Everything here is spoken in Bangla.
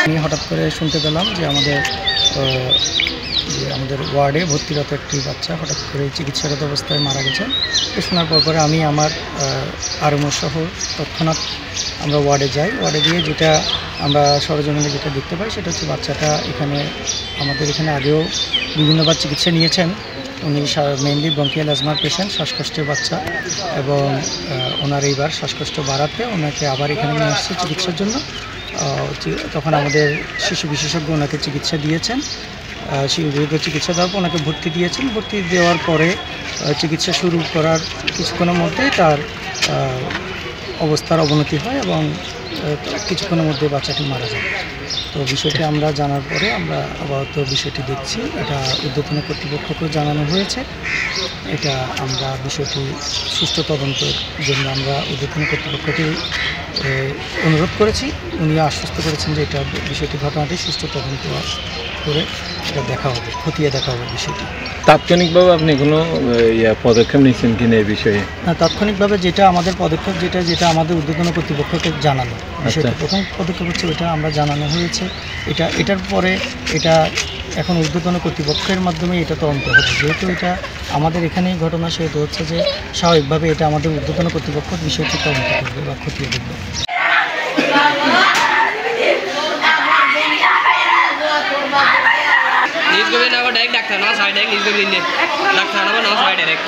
আমি হঠাৎ করে শুনতে পেলাম যে আমাদের ওয়ার্ডে ভর্তিরত একটি বাচ্চা হঠাৎ করে চিকিৎসাগত অবস্থায় মারা গেছেন। এ শোনার পরে আমি আমার আরএমও সহ তৎক্ষণাৎ আমরা ওয়ার্ডে যাই। ওয়ার্ডে গিয়ে যেটা আমরা সরজমিনে যেটা দেখতে পাই সেটা হচ্ছে বাচ্চাটা আমাদের এখানে আগেও বিভিন্নবার চিকিৎসা নিয়েছেন। উনি মেইনলি ব্রঙ্কিয়াল অ্যাজমার পেশেন্ট, শ্বাসকষ্টের বাচ্চা, এবং ওনার এইবার শ্বাসকষ্ট বাড়াতে ওনাকে আবার এখানে নিয়ে আসছে চিকিৎসার জন্য। তখন আমাদের শিশু বিশেষজ্ঞ ওনাকে চিকিৎসা দিয়েছেন। চিকিৎসা দেওয়ার পর ওনাকে ভর্তি দিয়েছেন। ভর্তি দেওয়ার পরে চিকিৎসা শুরু করার কিছুক্ষণের মধ্যে তার অবস্থার অবনতি হয় এবং কিছুক্ষণের মধ্যে বাচ্চাটি মারা যায়। তো বিষয়টি আমরা জানার পরে আমরা আপাতত বিষয়টি দেখছি। এটা ঊর্ধ্বতন কর্তৃপক্ষকেও জানানো হয়েছে। এটা আমরা বিষয়টি সুষ্ঠু তদন্তের জন্য আমরা ঊর্ধ্বতন কর্তৃপক্ষকে অনুরোধ করেছি। উনি আশ্বস্ত করেছেন যে এটা ঘটনাটি সুষ্ঠু তদন্ত করে এটা দেখা হবে, খতিয়ে দেখা হবে বিষয়টি। তাৎক্ষণিকভাবে আপনি কোনো পদক্ষেপ নিচ্ছেন কিনা এই বিষয়ে? না, তাৎক্ষণিকভাবে যেটা আমাদের পদক্ষেপ যেটা আমাদের ঊর্ধ্বতন কর্তৃপক্ষকে জানানো বিষয়টা প্রথম পদক্ষেপ হচ্ছে ওইটা আমরা জানানো হয়েছে। এটার পরে এটা এখন ঊর্ধ্বতন কর্তৃপক্ষের মাধ্যমে এটা তদন্ত হবে। যেহেতু এটা আমাদের এখানেই ঘটনা, সেহেতু হচ্ছে যে স্বাভাবিকভাবে এটা আমাদের ঊর্ধ্বতন কর্তৃপক্ষ বিষয়টি তদন্ত করবে বা খতিয়ে দেখবে। ডাইরেক্ট ডাক্তার না সাইড ডাইরেক্ট ডাক্তার না সাইড ডাইরেক্ট